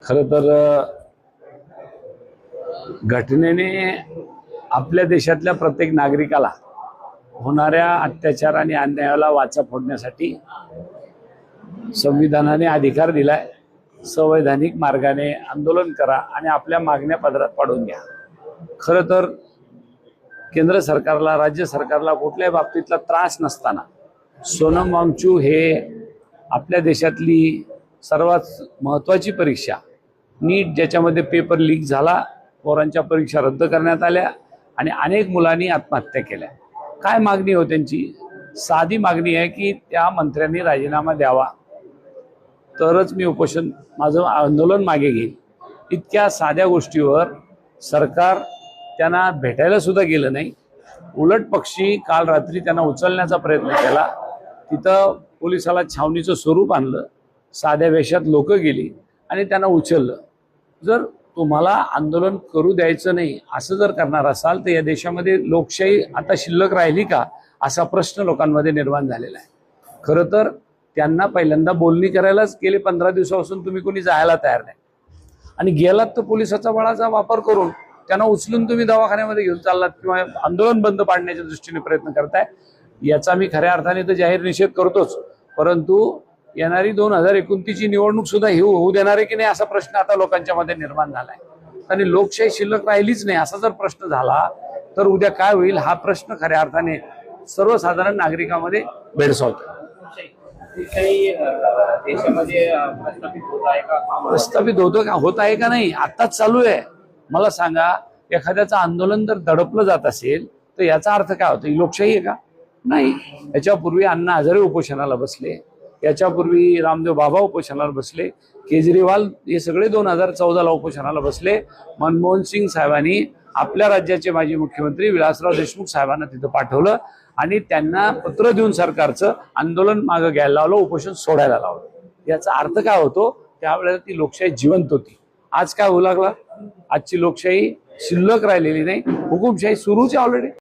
खरं तर घटनेने आपल्या देशातल्या प्रत्येक नागरिकाला होणाऱ्या अत्याचार आणि अन्यायाला वाचा फोडण्यासाठी संविधानाने अधिकार दिलाय। संवैधानिक मार्गाने आंदोलन करा आणि आपल्या मागण्या पदरात पाडून घ्या। खरं तर केंद्र सरकारला, राज्य सरकारला कुठल्याही बाबतीतला त्रास नसताना सोनम वांगचूक हे आपल्या देशातली सर्वात महत्त्वाची परीक्षा नीट, ज्याच्यामध्ये पेपर लीक झाला, पोरांच्या परीक्षा रद्द करण्यात आल्या आणि अनेक मुलांनी आत्महत्या केल्या। काय मागणी हो त्यांची? साधी मागणी आहे की त्या मंत्र्यांनी राजीनामा द्यावा, तरच मी माझं आंदोलन मागे घेईन। इतक्या साध्या गोष्टीवर सरकार त्यांना भेटायला सुद्धा गेलं नाही। उलट पक्षी काल रात्री त्यांना उचलण्याचा प्रयत्न केला। तिथं पोलिसाला छावणीचं स्वरूप आणलं, साध्या वेशात लोक गेली आणि त्यांना उचललं। जर तुम्हाला आंदोलन करू द्यायचं नाही असं जर करणार असाल तर या देशामध्ये लोकशाही आता शिल्लक राहिली का, असा प्रश्न लोकांमध्ये निर्माण झालेला आहे। खरं तर त्यांना पहिल्यांदा बोलणी करायलाच गेले 15 दिवसापासून तुम्ही कोणी जायला तयार नाही आणि गेलात तर पोलिसाचा बळाचा वापर करून त्यांना उचलून तुम्ही दवाखान्यामध्ये घेऊन चाललात किंवा आंदोलन बंद पाडण्याच्या दृष्टीने प्रयत्न करताय। याचा मी खऱ्या अर्थाने तर जाहीर निषेध करतोच, परंतु येणारी 2029ची निवडणूक सुद्धा होऊ देणार आहे की नाही असा प्रश्न आता लोकांच्या मध्ये निर्माण झालाय। आणि लोकशाही शिल्लक राहिलीच नाही असा जर प्रश्न झाला तर उद्या काय होईल हा प्रश्न खऱ्या अर्थाने सर्वसाधारण नागरिकांमध्ये भेडसावतो। प्रस्थापित होत आहे का नाही आताच चालू आहे। मला सांगा, एखाद्याचं आंदोलन जर दडपलं जात असेल तर याचा अर्थ काय होतो? लोकशाही आहे का? नाही। याच्यापूर्वी अण्णा हजारे उपोषणाला बसले, याच्यापूर्वी रामदेव बाबा उपोषणाला बसले, केजरीवाल हे सगळे 2014ला उपोषणाला बसले। मनमोहन सिंग साहेबांनी आपल्या राज्याचे माजी मुख्यमंत्री विलासराव देशमुख साहेबांना तिथं पाठवलं आणि त्यांना पत्र देऊन सरकारचं आंदोलन मागं घ्यायला लावलं, उपोषण सोडायला लावलं। याचा अर्थ काय होतो? त्यावेळेला ती लोकशाही जिवंत होती। आज काय होऊ लागला? आजची लोकशाही शिल्लक राहिलेली नाही, हुकुमशाही सुरूच आहे ऑलरेडी।